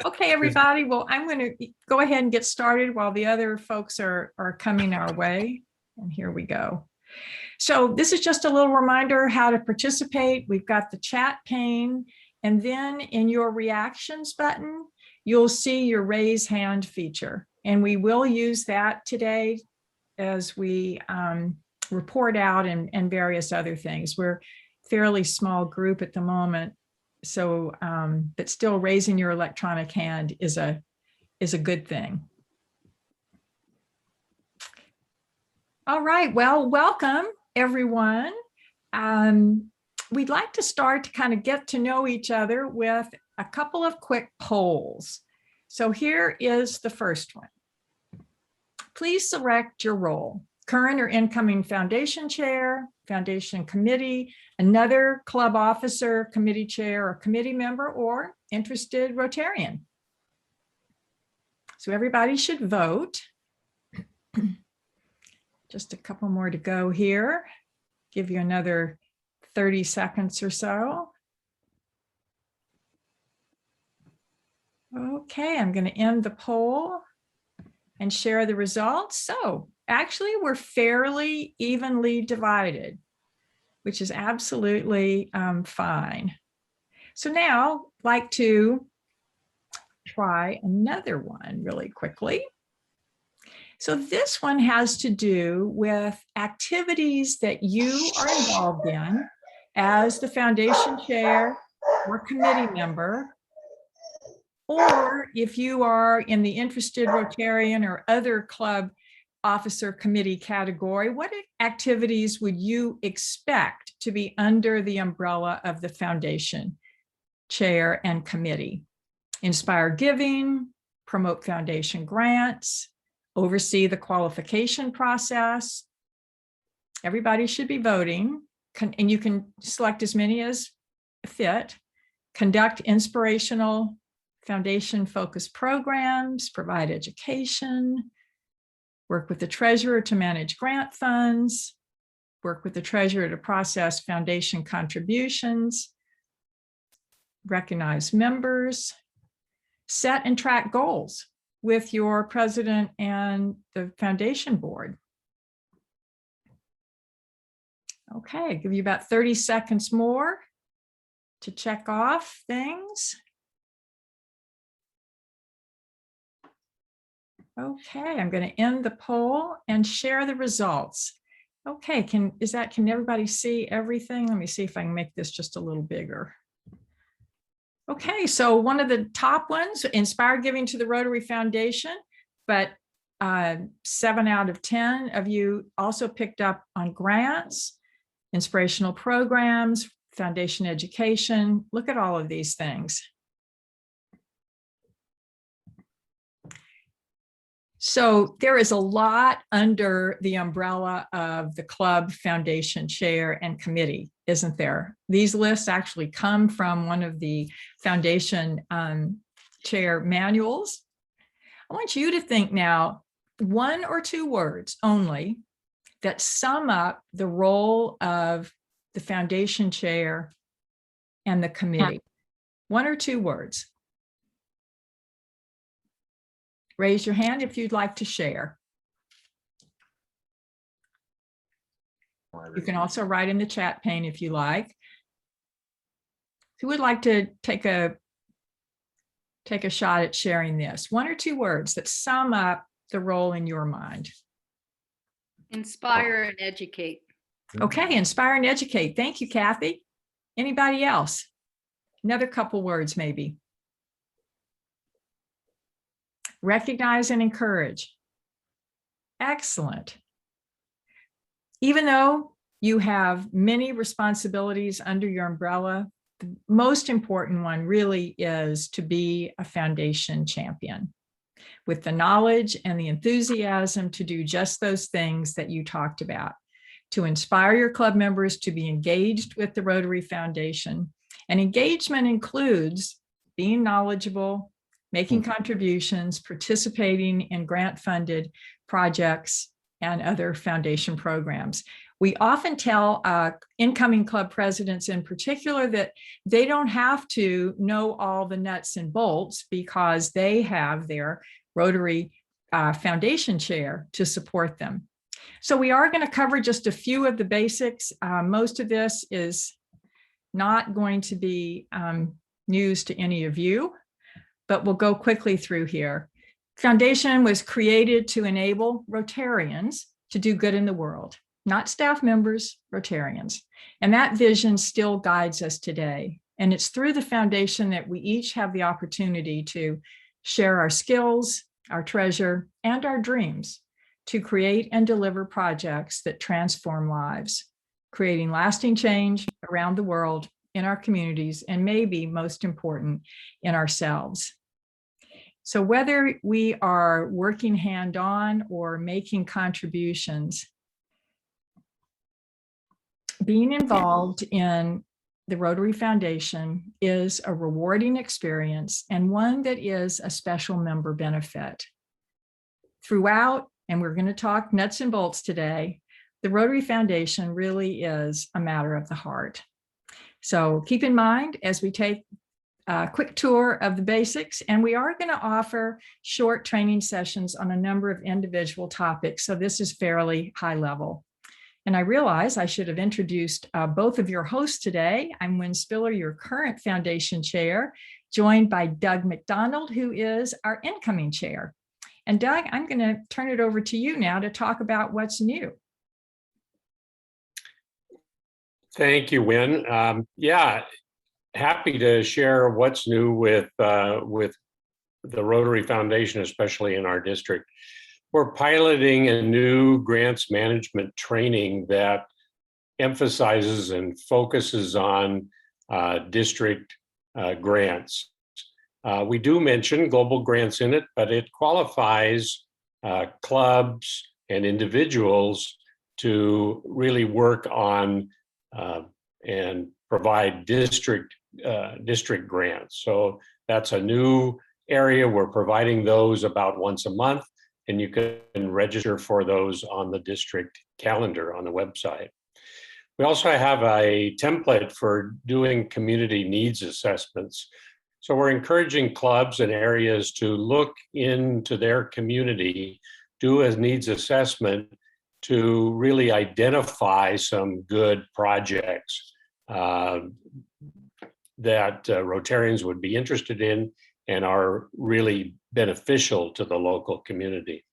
Okay, everybody. Well, I'm going to go ahead and get started while the other folks are coming our way. And here we go. So this is just a little reminder how to participate. We've got the chat pane, and then in your reactions button, you'll see your raise hand feature. And we will use that today as we report out and various other things. We're a fairly small group at the moment. So, but still raising your electronic hand is a good thing. All right, well, welcome everyone. We'd like to start to kind of get to know each other with a couple of quick polls. So here is the first one. Please select your role: current or incoming foundation chair, foundation committee, another club officer, committee chair, or committee member, or interested Rotarian. So everybody should vote. Just a couple more to go here. Give you another 30 seconds or so. Okay, I'm going to end the poll and share the results. So actually, we're fairly evenly divided, which is absolutely fine. So now I'd like to try another one really quickly. So this one has to do with activities that you are involved in as the foundation chair or committee member, or if you are in the interested Rotarian or other club officer committee category, what activities would you expect to be under the umbrella of the foundation chair and committee? Inspire giving, promote foundation grants, oversee the qualification process. Everybody should be voting, and you can select as many as fit. Conduct inspirational foundation-focused programs, provide education, work with the treasurer to manage grant funds, work with the treasurer to process foundation contributions, recognize members, set and track goals with your president and the foundation board. Okay, give you about 30 seconds more to check off things. Okay, I'm going to end the poll and share the results. Okay, can everybody see everything? Let me see if I can make this just a little bigger. Okay, so one of the top ones, inspire giving to the Rotary Foundation, but 7 out of 10 of you also picked up on grants, inspirational programs, foundation education. Look at all of these things. So there is a lot under the umbrella of the club, foundation chair, and committee, isn't there? These lists actually come from one of the foundation chair manuals. I want you to think now, 1 or 2 words only that sum up the role of the foundation chair and the committee. 1 or 2 words. Raise your hand if you'd like to share. You can also write in the chat pane if you like. Who would like to take a shot at sharing this? 1 or 2 words that sum up the role in your mind. Inspire and educate. Okay, inspire and educate. Thank you, Kathy. Anybody else? Another couple words maybe. Recognize and encourage. Excellent. Even though you have many responsibilities under your umbrella, the most important one really is to be a foundation champion with the knowledge and the enthusiasm to do just those things that you talked about, to inspire your club members to be engaged with the Rotary Foundation. And engagement includes being knowledgeable, making contributions, participating in grant-funded projects and other foundation programs. We often tell incoming club presidents in particular that they don't have to know all the nuts and bolts because they have their Rotary Foundation chair to support them. So we are going to cover just a few of the basics. Most of this is not going to be news to any of you, but we'll go quickly through here. Foundation was created to enable Rotarians to do good in the world, not staff members, Rotarians. And that vision still guides us today. And it's through the foundation that we each have the opportunity to share our skills, our treasure, and our dreams to create and deliver projects that transform lives, creating lasting change around the world, in our communities, and maybe most important, in ourselves. So whether we are working hand-on or making contributions, being involved in the Rotary Foundation is a rewarding experience and one that is a special member benefit. Throughout, and we're going to talk nuts and bolts today, the Rotary Foundation really is a matter of the heart. So keep in mind as we take a quick tour of the basics, and we are going to offer short training sessions on a number of individual topics. So this is fairly high level. And I realize I should have introduced both of your hosts today. I'm Wyn Spiller, your current foundation chair, joined by Doug McDonald, who is our incoming chair. And Doug, I'm going to turn it over to you now to talk about what's new. Thank you, Wyn. Yeah, happy to share what's new with the Rotary Foundation, especially in our district. We're piloting a new grants management training that emphasizes and focuses on district grants. We do mention global grants in it, but it qualifies clubs and individuals to really work on and provide district grants. So that's a new area. We're providing those about once a month, and you can register for those on the district calendar on the website. We also have a template for doing community needs assessments. So we're encouraging clubs and areas to look into their community, do a needs assessment to really identify some good projects that Rotarians would be interested in and are really beneficial to the local community.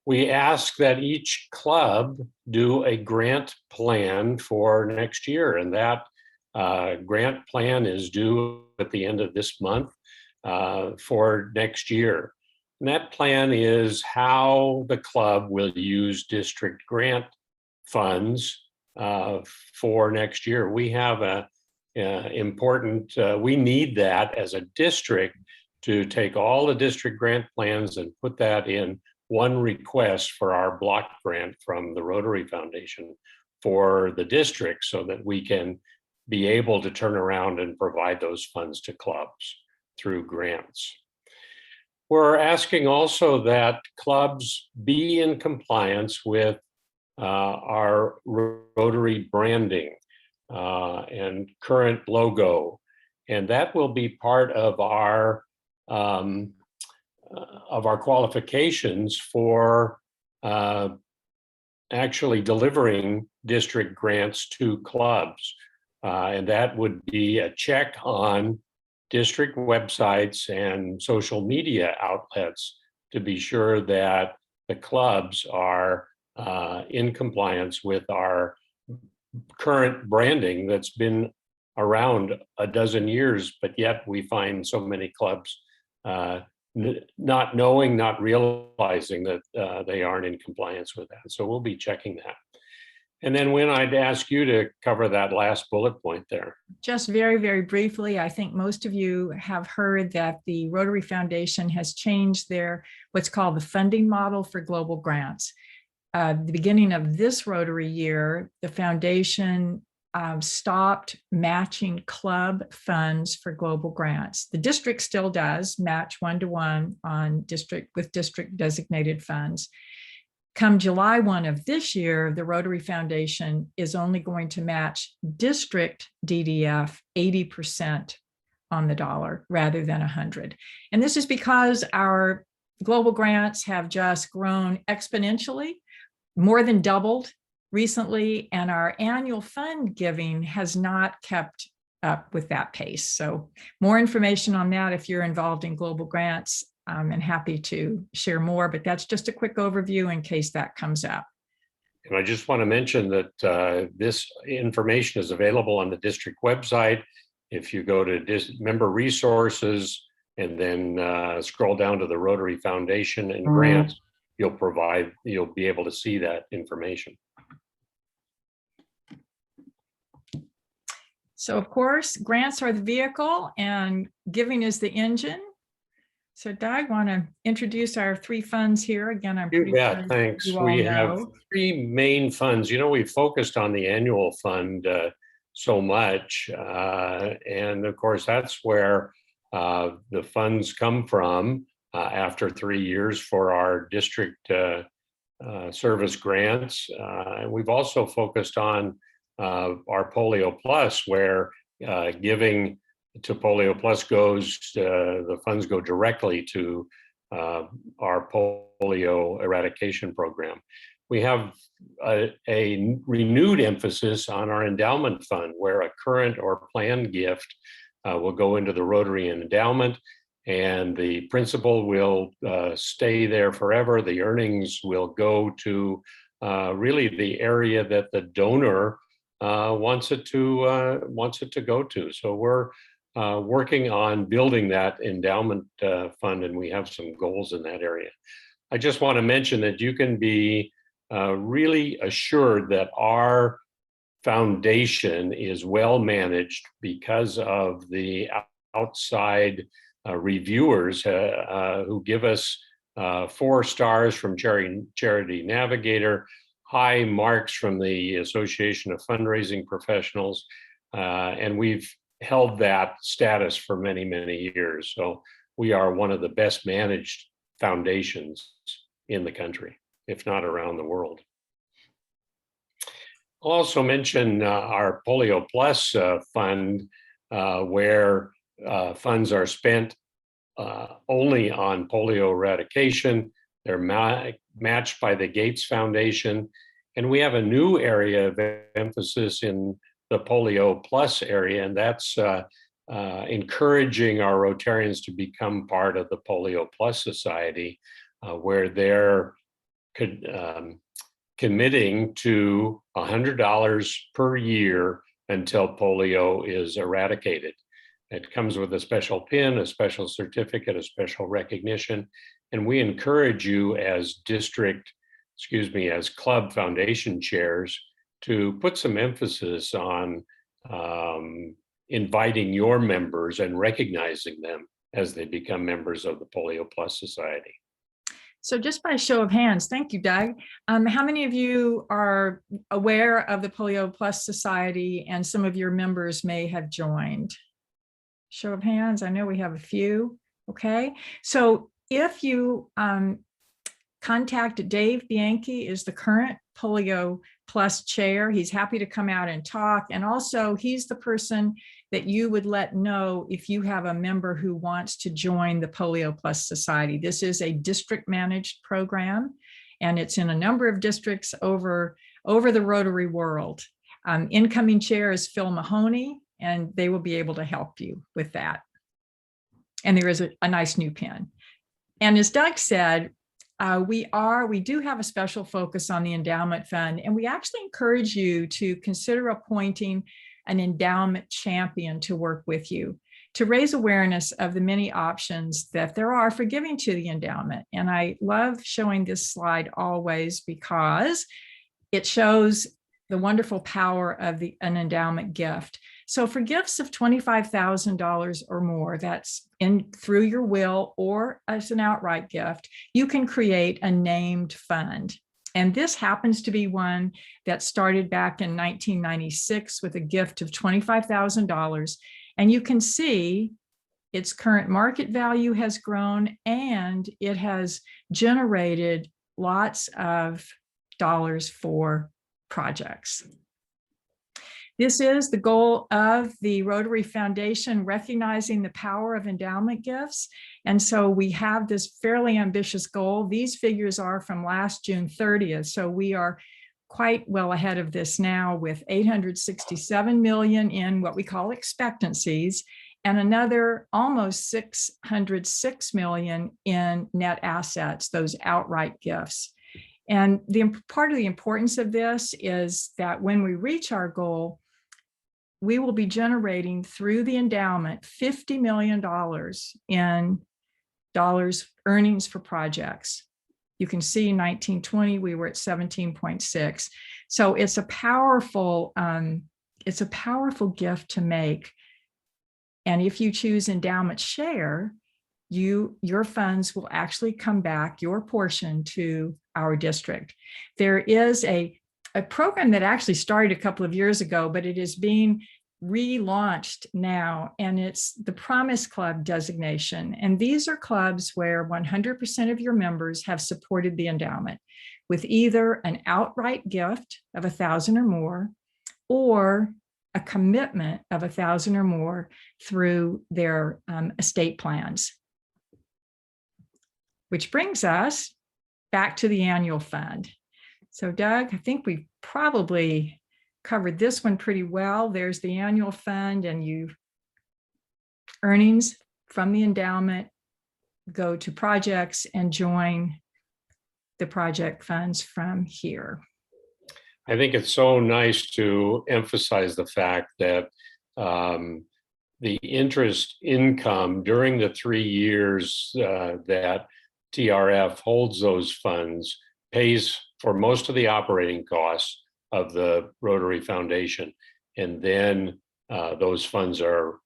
We ask that each club do a grant plan for next year, and that grant plan is due at the end of this month for next year. And that plan is how the club will use district grant funds for next year. We have we need that as a district to take all the district grant plans and put that in one request for our block grant from the Rotary Foundation for the district so that we can be able to turn around and provide those funds to clubs through grants. We're asking also that clubs be in compliance with our Rotary branding and current logo, and that will be part of our qualifications for actually delivering district grants to clubs, and that would be a check on district websites and social media outlets to be sure that the clubs are in compliance with our current branding that's been around a dozen years, but yet we find so many clubs not knowing, not realizing that they aren't in compliance with that. So we'll be checking that. And then Wyn, I'd ask you to cover that last bullet point there. Just very, very briefly, I think most of you have heard that the Rotary Foundation has changed their what's called the funding model for global grants. The beginning of this Rotary year, the foundation stopped matching club funds for global grants. The district still does match 1-to-1 on district designated funds. Come July 1 of this year, the Rotary Foundation is only going to match district DDF 80% on the dollar rather than 100. And this is because our global grants have just grown exponentially, more than doubled recently, and our annual fund giving has not kept up with that pace. So more information on that if you're involved in global grants, and happy to share more, but that's just a quick overview in case that comes up. And I just want to mention that this information is available on the district website. If you go to member resources and then scroll down to the Rotary Foundation and grants, you'll be able to see that information. So of course, grants are the vehicle and giving is the engine. So Doug, want to introduce our three funds here again? I'm pretty sure thanks. You all we know. have three main funds. You know, we focused on the annual fund so much, and of course that's where the funds come from after 3 years for our district service grants. We've also focused on our Polio Plus, where giving to Polio Plus the funds go directly to our polio eradication program. We have a renewed emphasis on our endowment fund, where a current or planned gift will go into the Rotarian endowment, and the principal will stay there forever. The earnings will go to really the area that the donor wants it to go to. So we're working on building that endowment fund, and we have some goals in that area. I just want to mention that you can be really assured that our foundation is well managed because of the outside reviewers who give us 4 stars from Charity Navigator, high marks from the Association of Fundraising Professionals, and we've held that status for many, many years. So we are one of the best managed foundations in the country, if not around the world. I'll also mention our Polio Plus fund, where funds are spent only on polio eradication. They're matched by the Gates Foundation. And we have a new area of emphasis in the Polio Plus area, and that's encouraging our Rotarians to become part of the Polio Plus Society, where they're committing to $100 per year until polio is eradicated. It comes with a special pin, a special certificate, a special recognition, and we encourage you as as club foundation chairs to put some emphasis on inviting your members and recognizing them as they become members of the Polio Plus Society. So just by show of hands, thank you, Doug. How many of you are aware of the Polio Plus Society and some of your members may have joined? Show of hands, I know we have a few, okay. So if you contact Dave Bianchi, is the current Polio Plus chair. He's happy to come out and talk. And also he's the person that you would let know if you have a member who wants to join the Polio Plus Society. This is a district managed program, and it's in a number of districts over the Rotary world. Incoming chair is Phil Mahoney, and they will be able to help you with that. And there is a nice new pin. And as Doug said, we do have a special focus on the endowment fund, and we actually encourage you to consider appointing an endowment champion to work with you to raise awareness of the many options that there are for giving to the endowment. And I love showing this slide always because it shows the wonderful power of an endowment gift. So for gifts of $25,000 or more, that's through your will or as an outright gift, you can create a named fund. And this happens to be one that started back in 1996 with a gift of $25,000. And you can see its current market value has grown, and it has generated lots of dollars for projects. This is the goal of the Rotary Foundation, recognizing the power of endowment gifts. And so we have this fairly ambitious goal. These figures are from last June 30th. So we are quite well ahead of this now, with 867 million in what we call expectancies, and another almost 606 million in net assets, those outright gifts. And part of the importance of this is that when we reach our goal, we will be generating through the endowment $50 million in earnings for projects. You can see 1920, we were at 17.6. So it's a powerful gift to make. And if you choose endowment share, your funds will actually come back, your portion, to our district. There is a program that actually started a couple of years ago, but it is being relaunched now, and it's the Promise Club designation. And these are clubs where 100% of your members have supported the endowment with either an outright gift of 1,000 or more, or a commitment of 1,000 or more through their estate plans. Which brings us back to the annual fund. So Doug, I think we probably covered this one pretty well. There's the annual fund, and earnings from the endowment go to projects and join the project funds from here. I think it's so nice to emphasize the fact that the interest income during the 3 years that TRF holds those funds pays for most of the operating costs of the Rotary Foundation. And then those funds are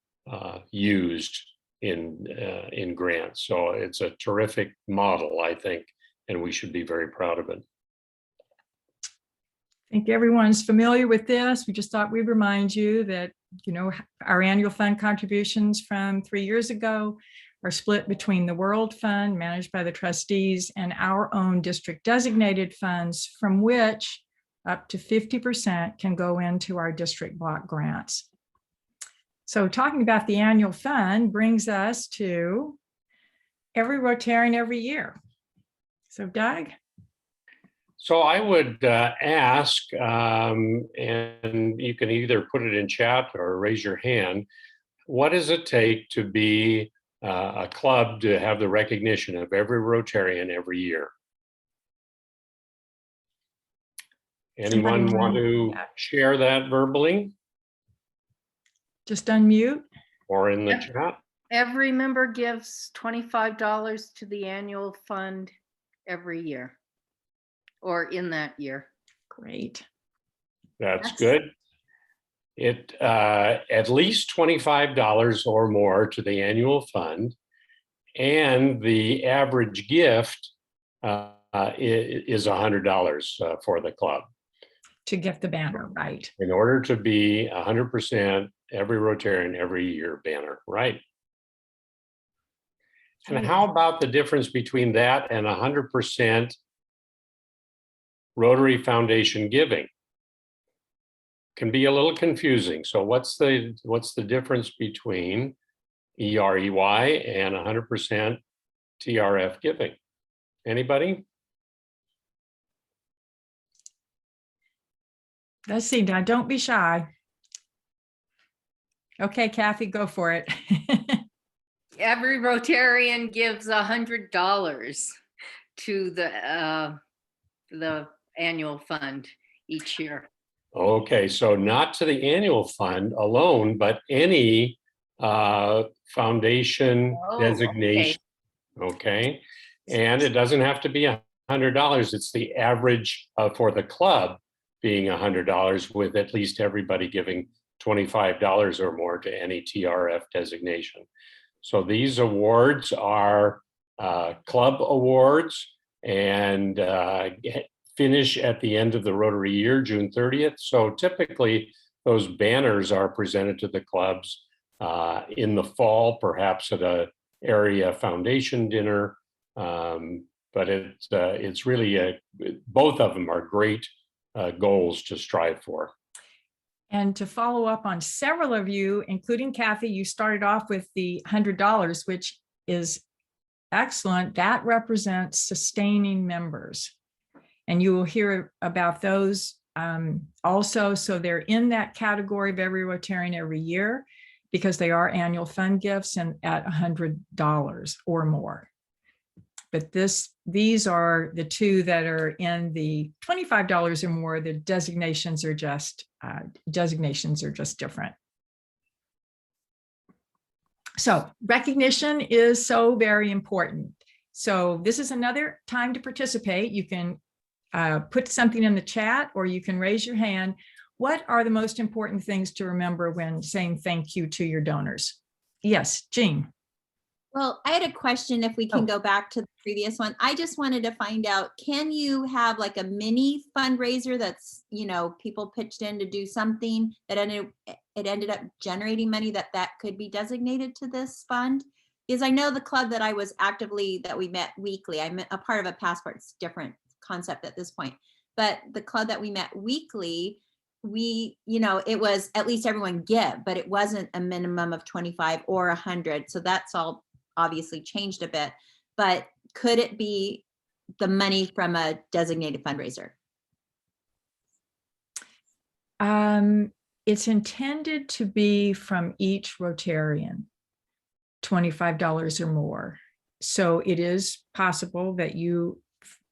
used in grants. So it's a terrific model, I think, and we should be very proud of it. I think everyone's familiar with this. We just thought we'd remind you that, our annual fund contributions from 3 years ago are split between the World Fund, managed by the trustees, and our own district designated funds, from which up to 50% can go into our district block grants. So talking about the annual fund brings us to every Rotarian every year. So Doug? So I would ask, and you can either put it in chat or raise your hand, what does it take to be a club to have the recognition of every Rotarian every year? Anyone want to share that verbally? Just unmute. Or in the chat? Every member gives $25 to the annual fund every year, or in that year. Great. That's good. It at least $25 or more to the annual fund, and the average gift is $100 for the club. To get the banner, right? In order to be 100% every Rotarian every year banner, right? And how about the difference between that and 100% Rotary Foundation giving? Can be a little confusing. So what's the difference between EREY and 100% TRF giving? Anybody? Let's see, now don't be shy. Okay, Kathy, go for it. Every Rotarian gives $100 to the annual fund each year. Okay, so not to the annual fund alone, but any foundation designation. Okay, and it doesn't have to be $100. It's the average for the club being $100, with at least everybody giving $25 or more to any TRF designation. So these awards are club awards, and finish at the end of the Rotary year, June 30th. So typically those banners are presented to the clubs in the fall, perhaps at a area foundation dinner. But but it's really both of them are great goals to strive for. And to follow up on several of you, including Kathy, you started off with the $100, which is excellent. That represents sustaining members. And you will hear about those also. So they're in that category of every Rotarian every year because they are annual fund gifts and at $100 or more. But these are the two that are in the $25 or more. The designations are just different. So recognition is so very important. So this is another time to participate. You can put something in the chat or you can raise your hand. What are the most important things to remember when saying thank you to your donors? Yes, Jean. Well, I had a question if we can go back to the previous one. I just wanted to find out, can you have like a mini fundraiser that's, you know, people pitched in to do something that ended up generating money that could be designated to this fund? Because I know the club that I was that we met weekly, I'm a part of a passport, it's a different concept at this point, but the club that we met weekly, it was at least everyone give, but it wasn't a minimum of 25 or 100. So that's all obviously changed a bit, but could it be the money from a designated fundraiser? It's intended to be from each Rotarian, $25 or more. So it is possible that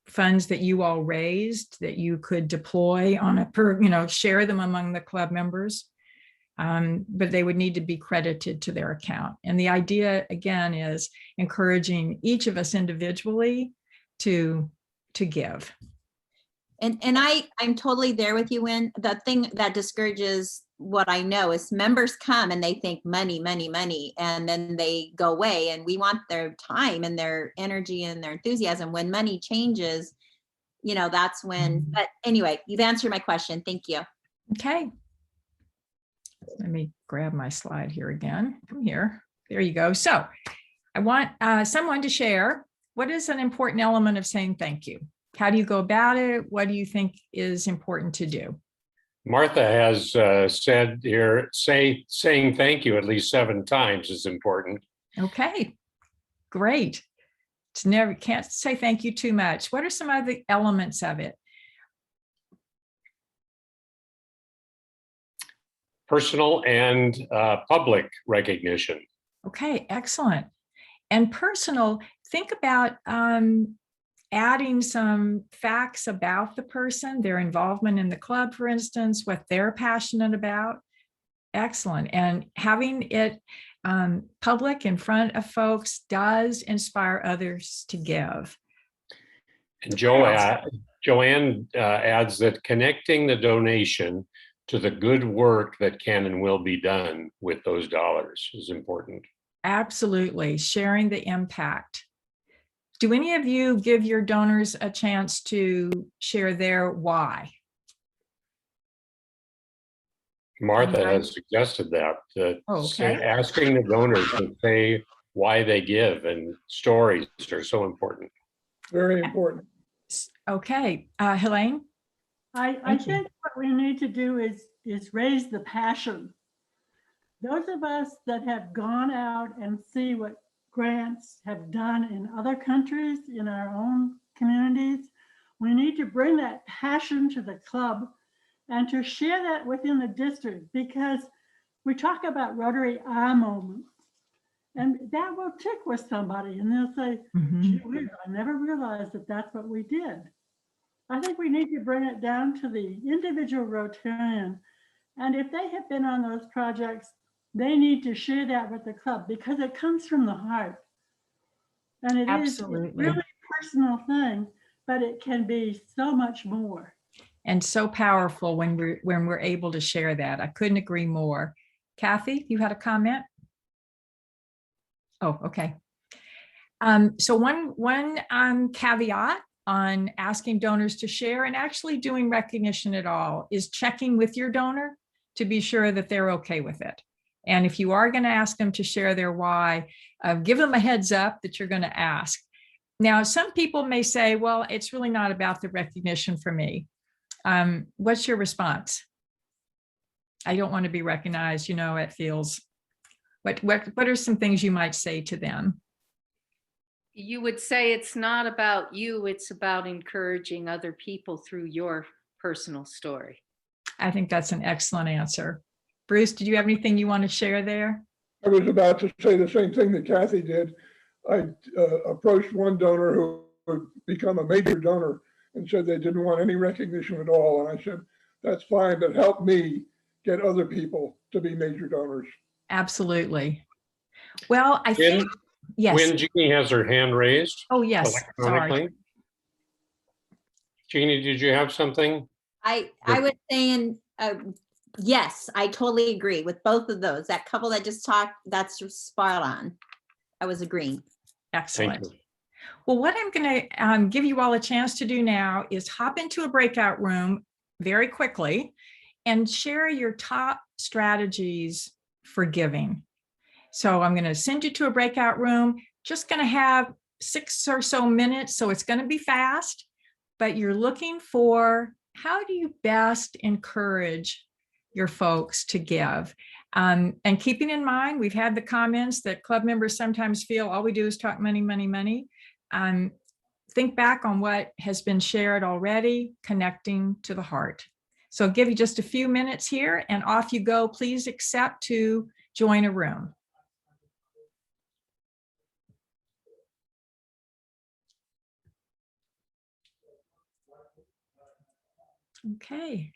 funds that you all raised that you could deploy on share them among the club members. But they would need to be credited to their account. And the idea, again, is encouraging each of us individually to give. And I'm totally there with you, Wyn. The thing that discourages what I know is members come and they think money, money, money, and then they go away. And we want their time and their energy and their enthusiasm. When money changes, that's when, but anyway, you've answered my question. Thank you. Okay. Let me grab my slide here again. Come here. There you go. So I want someone to share what is an important element of saying thank you. How do you go about it? What do you think is important to do? Martha has said here, saying thank you at least 7 times is important. Okay, great. Can't say thank you too much. What are some other elements of it? Personal and public recognition. Okay, excellent. And personal, think about adding some facts about the person, their involvement in the club, for instance, what they're passionate about. Excellent. And having it public in front of folks does inspire others to give. And Joanne adds that connecting the donation to the good work that can and will be done with those dollars is important. Absolutely. Sharing the impact. Do any of you give your donors a chance to share their why? Martha has suggested that, asking the donors to say why they give, and stories are so important. Very important. Okay, Helene? I think what we need to do is raise the passion. Those of us that have gone out and see what grants have done in other countries, in our own communities, we need to bring that passion to the club and to share that within the district, because we talk about Rotary moments, and that will tick with somebody and they'll say, gee whiz, I never realized that that's what we did. I think we need to bring it down to the individual Rotarian. And if they have been on those projects, they need to share that with the club, because it comes from the heart. And it is a really personal thing, but it can be so much more. And so powerful when we're able to share that. I couldn't agree more. Kathy, you had a comment? Oh, okay. So one caveat on asking donors to share and actually doing recognition at all is checking with your donor to be sure that they're okay with it. And if you are going to ask them to share their why, give them a heads up that you're going to ask. Now, some people may say, well, it's really not about the recognition for me. What's your response? I don't want to be recognized, it feels, what are some things you might say to them? You would say it's not about you, it's about encouraging other people through your personal story. I think that's an excellent answer. Bruce, did you have anything you want to share there? I was about to say the same thing that Kathy did. I approached one donor who would become a major donor and said they didn't want any recognition at all. And I said, that's fine, but help me get other people to be major donors. Absolutely. Well, I think, yes. When Jeannie has her hand raised. Oh, yes, sorry. Electronically. Jeannie, did you have something? I was saying, yes, I totally agree with both of those. That couple that just talked, that's spot on. I was agreeing. Excellent. Thank you. Well, what I'm going to give you all a chance to do now is hop into a breakout room very quickly and share your top strategies for giving. So I'm going to send you to a breakout room, just going to have 6 or so minutes. So it's going to be fast, but you're looking for how do you best encourage your folks to give? And keeping in mind, we've had the comments that club members sometimes feel all we do is talk money, money, money. Think back on what has been shared already, connecting to the heart. So I'll give you just a few minutes here and off you go. Please accept to join a room. Okay.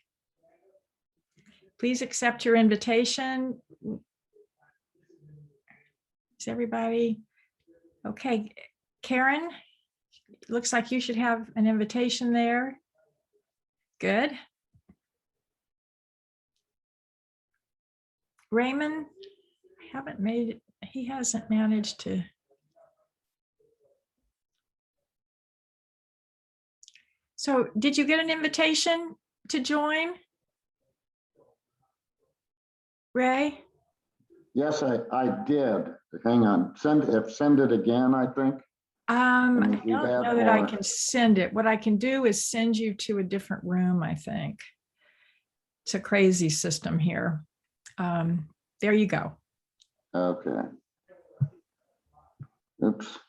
Please accept your invitation. Is everybody okay? Karen, looks like you should have an invitation there. Good. Raymond, I haven't made it. He hasn't managed to. So did you get an invitation to join? Ray? Yes, I did. Hang on. Send it again, I think. I And don't do that, know that I or- can send it. What I can do is send you to a different room, I think. It's a crazy system here. There you go. Okay. Oops.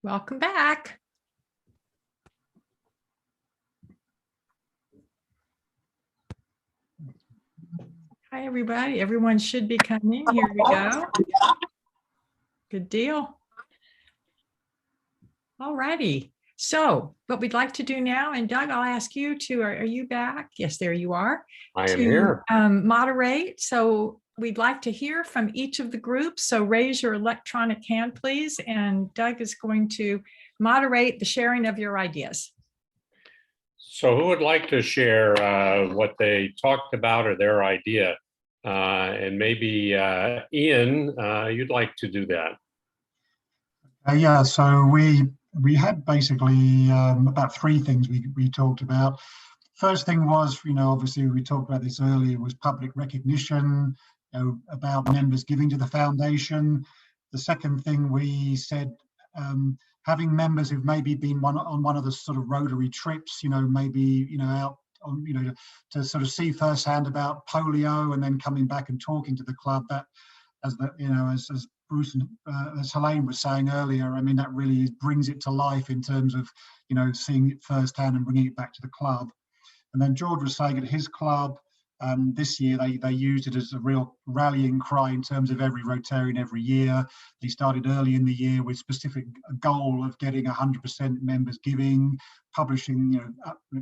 Welcome back. Hi, everybody. Everyone should be coming. Here we go. Good deal. All righty. So what we'd like to do now, and Doug, I'll ask you to, are you back? Yes, there you are. I am here. Moderate. So we'd like to hear from each of the groups. So raise your electronic hand, please. And Doug is going to moderate the sharing of your ideas. So who would like to share what they talked about or their idea? And maybe Ian, you'd like to do that. Yeah, so we had basically about three things we talked about. First thing was, obviously we talked about this earlier, was public recognition, about members giving to the foundation. The second thing we said, having members who've maybe been on one of the sort of Rotary trips, maybe, out on, to sort of see firsthand about polio and then coming back and talking to the club, that as Bruce and as Helene was saying earlier, I mean, that really brings it to life in terms of, seeing it firsthand and bringing it back to the club. And then George was saying at his club, this year they used it as a real rallying cry in terms of every Rotarian every year. They started early in the year with specific goal of getting 100% members giving, publishing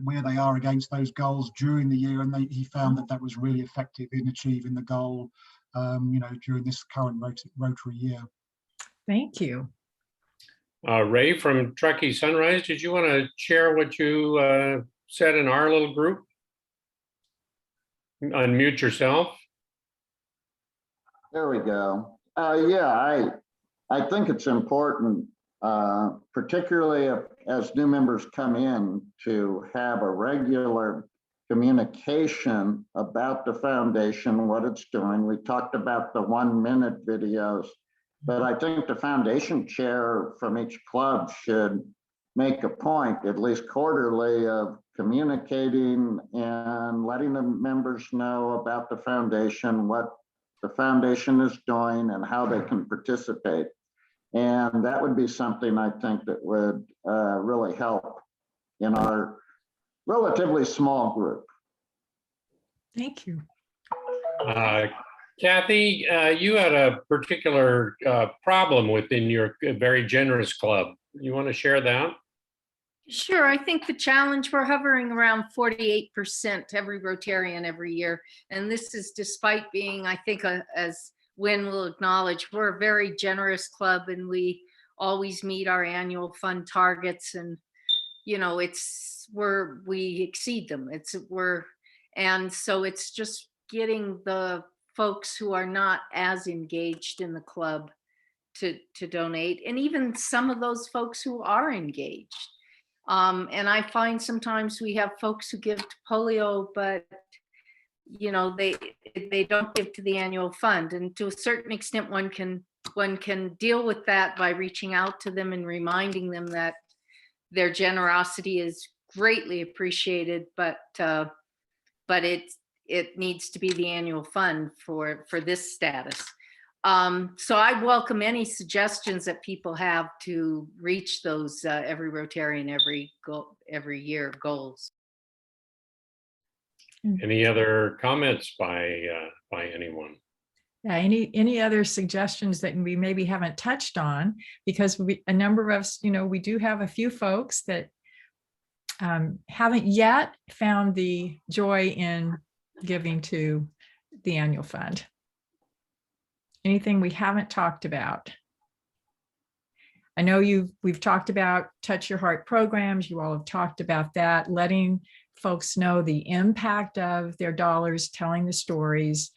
where they are against those goals during the year, and he found that was really effective in achieving the goal during this current Rotary year. Thank you. Ray from Truckee Sunrise, did you want to share what you said in our little group? Unmute yourself. There we go. Yeah, I think it's important, particularly as new members come in, to have a regular communication about the foundation, what it's doing. We talked about the 1-minute videos, but I think the foundation chair from each club should make a point, at least quarterly, of communicating and letting the members know about the foundation, what the foundation is doing and how they can participate. And that would be something I think that would really help in our relatively small group. Thank you. Kathy, you had a particular problem within your very generous club. You want to share that? Sure. I think the challenge, we're hovering around 48% every Rotarian every year. And this is despite being, I think, as Wyn will acknowledge, we're a very generous club and we always meet our annual fund targets, and we exceed them. And so it's just getting the folks who are not as engaged in the club to donate, and even some of those folks who are engaged. And I find sometimes we have folks who give to polio, but they don't give to the annual fund. And to a certain extent, one can deal with that by reaching out to them and reminding them that their generosity is greatly appreciated, but it needs to be the annual fund for this status. So I welcome any suggestions that people have to reach those every Rotarian every year goals. Any other comments by anyone? Yeah, any other suggestions that we maybe haven't touched on, because a number of us, we do have a few folks that haven't yet found the joy in giving to the annual fund. Anything we haven't talked about? I know we've talked about Touch Your Heart programs. You all have talked about that, letting folks know the impact of their dollars, telling the stories,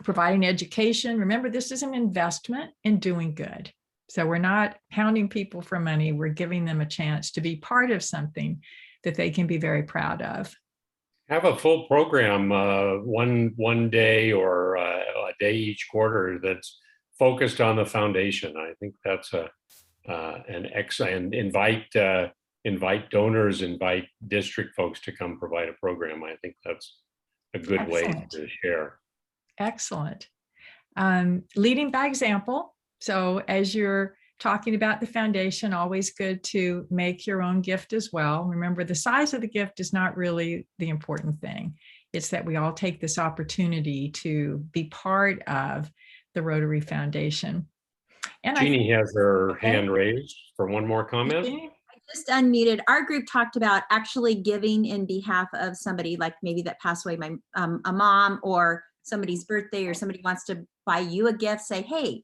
providing education. Remember, this is an investment in doing good. So we're not hounding people for money. We're giving them a chance to be part of something that they can be very proud of. Have a full program, one day or a day each quarter that's focused on the foundation. I think that's an excellent. Invite donors, invite district folks to come provide a program. I think that's a good way to share. Excellent. Leading by example. So as you're talking about the foundation, always good to make your own gift as well. Remember, the size of the gift is not really the important thing. It's that we all take this opportunity to be part of the Rotary Foundation. And Jeannie has her Okay. hand raised for one more comment. Jeannie? Just unmuted. Our group talked about actually giving in behalf of somebody, like maybe that passed away, a mom, or somebody's birthday, or somebody wants to buy you a gift, say, hey,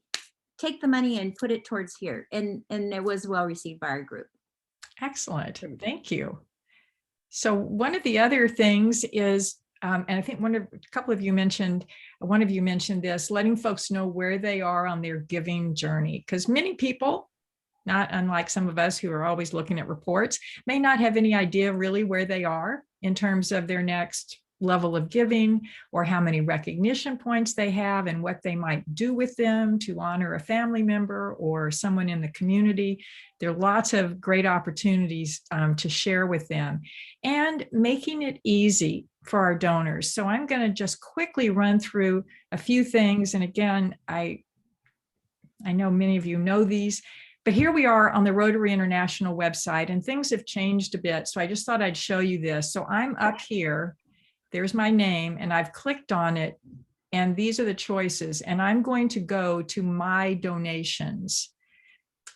take the money and put it towards here. And it was well received by our group. Excellent. Thank you. So one of the other things is, and I think one of you mentioned this, letting folks know where they are on their giving journey, because many people, not unlike some of us who are always looking at reports, may not have any idea really where they are in terms of their next level of giving, or how many recognition points they have and what they might do with them to honor a family member or someone in the community. There are lots of great opportunities to share with them, and making it easy for our donors. So I'm going to just quickly run through a few things. And again, I know many of you know these, but here we are on the Rotary International website, and things have changed a bit. So I just thought I'd show you this. So I'm up here. There's my name, and I've clicked on it, and these are the choices, and I'm going to go to my donations.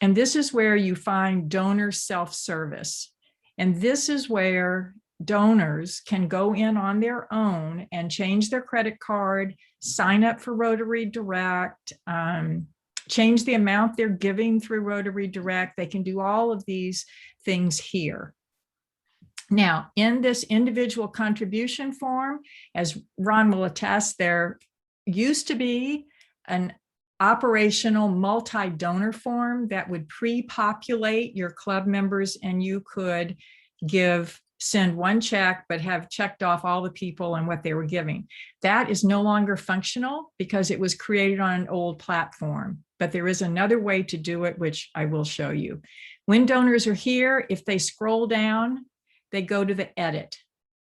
And this is where you find donor self-service. And this is where donors can go in on their own and change their credit card, sign up for Rotary Direct, change the amount they're giving through Rotary Direct. They can do all of these things here. Now, in this individual contribution form, as Ron will attest, there used to be an operational multi-donor form that would pre-populate your club members, and you could send one check, but have checked off all the people and what they were giving. That is no longer functional because it was created on an old platform, but there is another way to do it, which I will show you. When donors are here, if they scroll down, they go to the edit,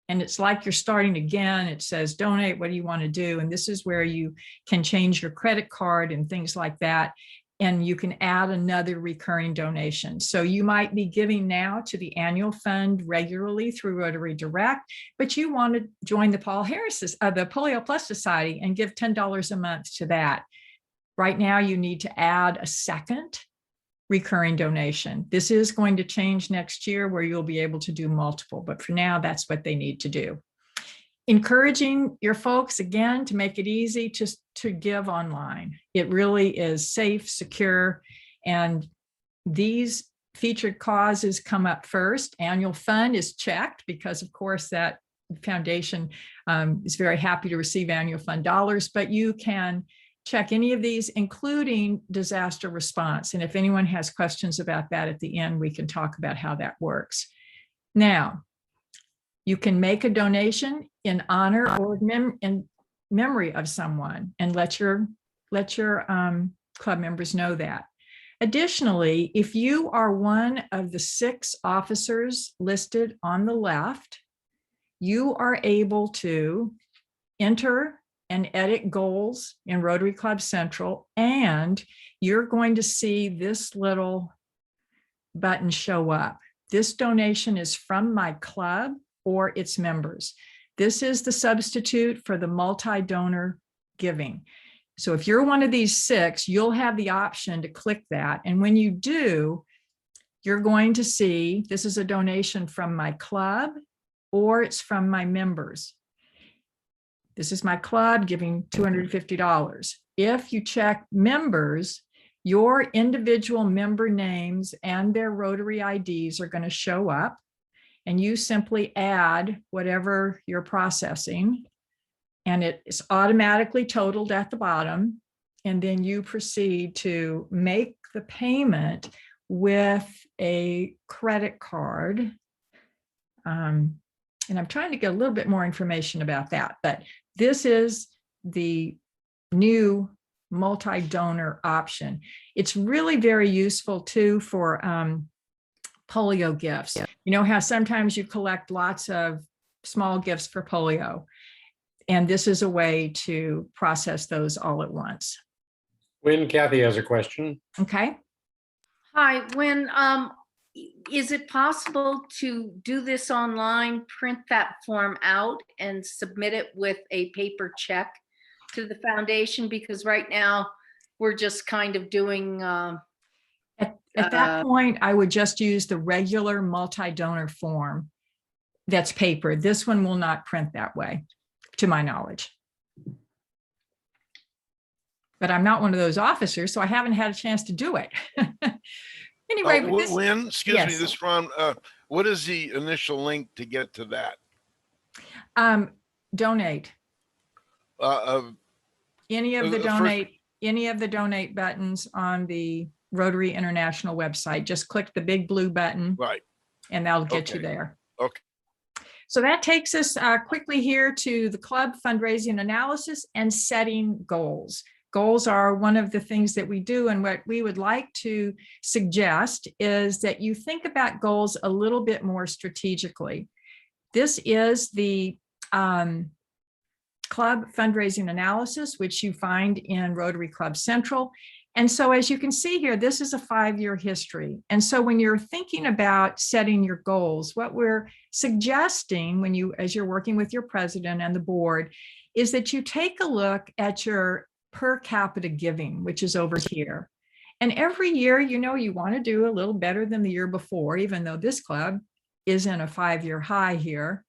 and it's like you're starting again. It says donate, what do you want to do? And this is where you can change your credit card and things like that. And you can add another recurring donation. So you might be giving now to the annual fund regularly through Rotary Direct, but you want to join the the Polio Plus Society and give $10 a month to that. Right now, you need to add a second recurring donation. This is going to change next year where you'll be able to do multiple, but for now, that's what they need to do. Encouraging your folks, again, to make it easy just to give online. It really is safe, secure, and these featured causes come up first. Annual fund is checked because, of course, that foundation is very happy to receive annual fund dollars, but you can check any of these, including disaster response. And if anyone has questions about that at the end, we can talk about how that works. Now, you can make a donation in honor or in memory of someone, and let your club members know that. Additionally, if you are one of the 6 officers listed on the left, you are able to enter and edit goals in Rotary Club Central, and you're going to see this little button show up. This donation is from my club or its members. This is the substitute for the multi-donor giving. So if you're one of these 6, you'll have the option to click that. And when you do, you're going to see this is a donation from my club or it's from my members. This is my club giving $250. If you check members, your individual member names and their Rotary IDs are going to show up, and you simply add whatever you're processing, and it is automatically totaled at the bottom. And then you proceed to make the payment with a credit card. And I'm trying to get a little bit more information about that, but this is the new multi-donor option. It's really very useful too for polio gifts. You know how sometimes you collect lots of small gifts for polio, and this is a way to process those all at once. Wyn, Kathy has a question. Okay. Hi, Wyn, is it possible to do this online, print that form out and submit it with a paper check to the foundation? Because right now we're just kind of doing, At that point, I would just use the regular multi-donor form that's paper. This one will not print that way, to my knowledge. But I'm not one of those officers, so I haven't had a chance to do it. Anyway, but this, Wyn, excuse me, yes. this is Ron. What is the initial link to get to that? Donate. Any of the the first- donate, any of the donate buttons on the Rotary International website. Just click the big blue button Right. and that'll get you Okay. there. Okay. So that takes us quickly here to the club fundraising analysis and setting goals. Goals are one of the things that we do, and what we would like to suggest is that you think about goals a little bit more strategically. This is the club fundraising analysis, which you find in Rotary Club Central. And so as you can see here, this is a 5-year history. And so when you're thinking about setting your goals, what we're suggesting when you, as you're working with your president and the board, is that you take a look at your per capita giving, which is over here. And every year, you know, you want to do a little better than the year before, even though this club is in a 5-year high here.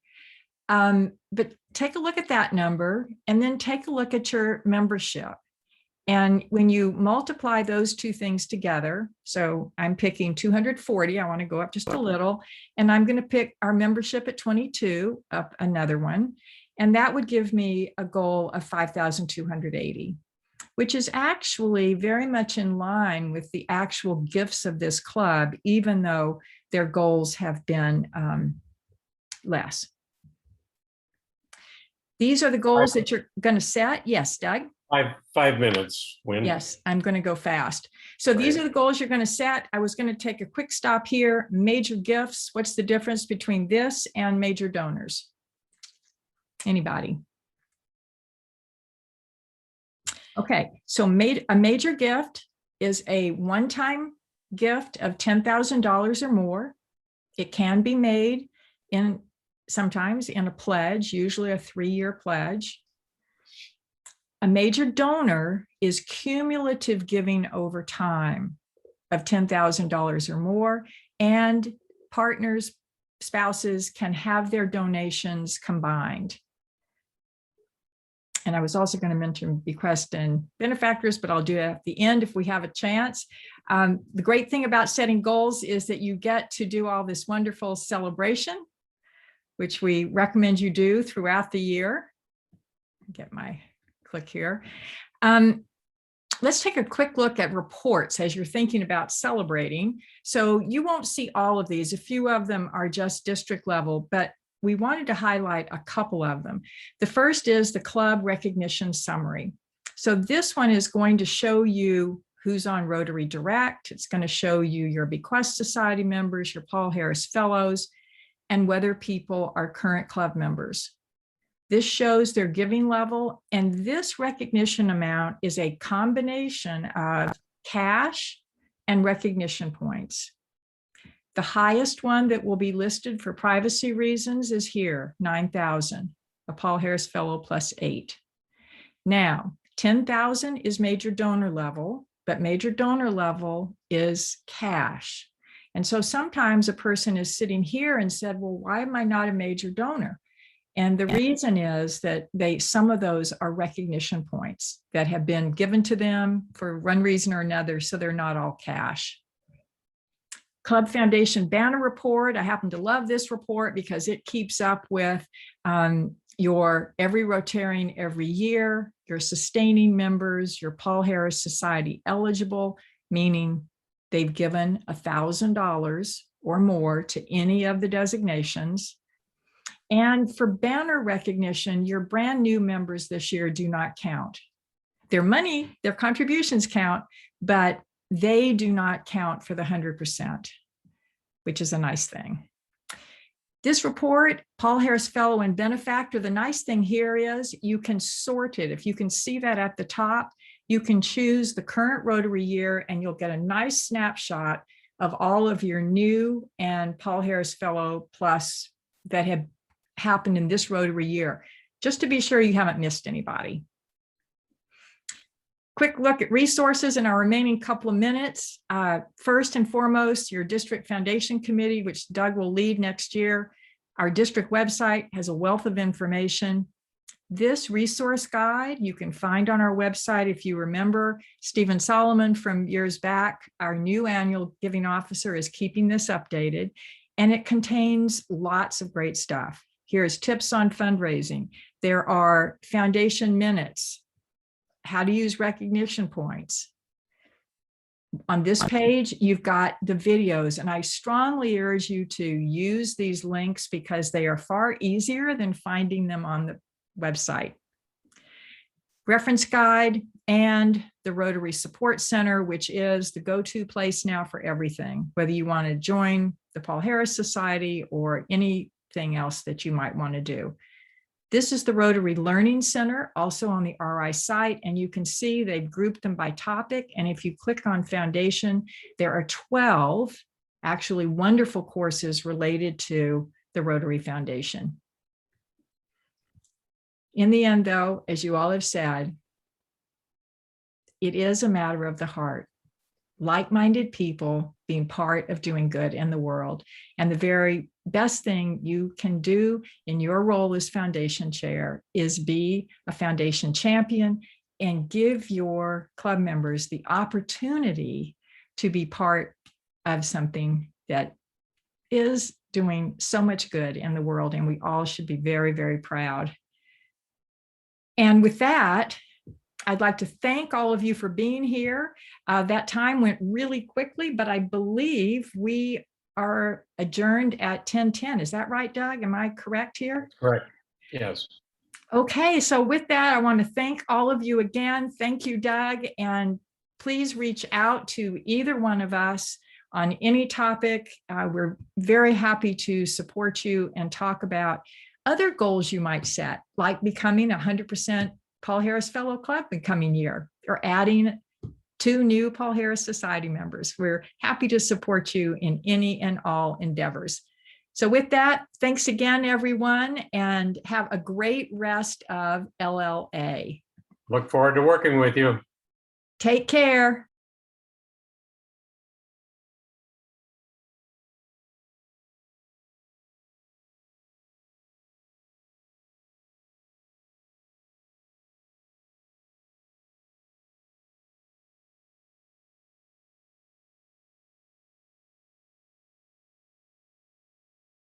But take a look at that number and then take a look at your membership. And when you multiply those two things together, so I'm picking 240, I want to go up just a little, and I'm going to pick our membership at 22, up another one. And that would give me a goal of 5,280, which is actually very much in line with the actual gifts of this club, even though their goals have been less. These are the goals that you're going to set. Yes, Doug? 5 minutes, Wyn. Yes, I'm going to go fast. So these are the goals you're going to set. I was going to take a quick stop here. Major gifts. What's the difference between this and major donors? Anybody? Okay, so a major gift is a one-time gift of $10,000 or more. It can be made sometimes in a pledge, usually a 3-year pledge. A major donor is cumulative giving over time of $10,000 or more, and partners, spouses can have their donations combined. And I was also going to mention bequest and benefactors, but I'll do it at the end if we have a chance. The great thing about setting goals is that you get to do all this wonderful celebration, which we recommend you do throughout the year. Get my click here. Let's take a quick look at reports as you're thinking about celebrating. So you won't see all of these. A few of them are just district level, but we wanted to highlight a couple of them. The first is the club recognition summary. So this one is going to show you who's on Rotary Direct. It's going to show you your Bequest Society members, your Paul Harris Fellows, and whether people are current club members. This shows their giving level, and this recognition amount is a combination of cash and recognition points. The highest one that will be listed for privacy reasons is here, 9,000, a Paul Harris Fellow plus 8. Now, 10,000 is major donor level, but major donor level is cash. And so sometimes a person is sitting here and said, well, why am I not a major donor? And the reason is that some of those are recognition points that have been given to them for one reason or another, so they're not all cash. Club Foundation Banner Report. I happen to love this report because it keeps up with your every Rotarian every year, your sustaining members, your Paul Harris Society eligible, meaning they've given $1,000 or more to any of the designations. And for banner recognition, your brand new members this year do not count. Their money, their contributions count, but they do not count for the 100%, which is a nice thing. This report, Paul Harris Fellow and Benefactor, the nice thing here is you can sort it. If you can see that at the top, you can choose the current Rotary year and you'll get a nice snapshot of all of your new and Paul Harris Fellow Plus that have happened in this Rotary year, just to be sure you haven't missed anybody. Quick look at resources in our remaining couple of minutes. First and foremost, your district foundation committee, which Doug will lead next year. Our district website has a wealth of information. This resource guide you can find on our website. If you remember, Stephen Solomon from years back, our new annual giving officer, is keeping this updated, and it contains lots of great stuff. Here's tips on fundraising. There are foundation minutes, how to use recognition points. On this page, you've got the videos, and I strongly urge you to use these links because they are far easier than finding them on the website. Reference guide and the Rotary Support Center, which is the go-to place now for everything, whether you want to join the Paul Harris Society or anything else that you might want to do. This is the Rotary Learning Center, also on the RI site, and you can see they've grouped them by topic. And if you click on Foundation, there are 12 actually wonderful courses related to the Rotary Foundation. In the end, though, as you all have said, it is a matter of the heart. Like-minded people being part of doing good in the world. And the very best thing you can do in your role as foundation chair is be a foundation champion and give your club members the opportunity to be part of something that is doing so much good in the world. And we all should be very, very proud. And with that, I'd like to thank all of you for being here. That time went really quickly, but I believe we are adjourned at 10:10. Is that right, Doug? Am I correct here? Correct. Yes. Okay, so with that, I want to thank all of you again. Thank you, Doug. And please reach out to either one of us on any topic. We're very happy to support you and talk about other goals you might set, like becoming 100% Paul Harris Fellow Club in coming year, or adding 2 new Paul Harris Society members. We're happy to support you in any and all endeavors. So with that, thanks again, everyone, and have a great rest of LLA. Look forward to working with you. Take care.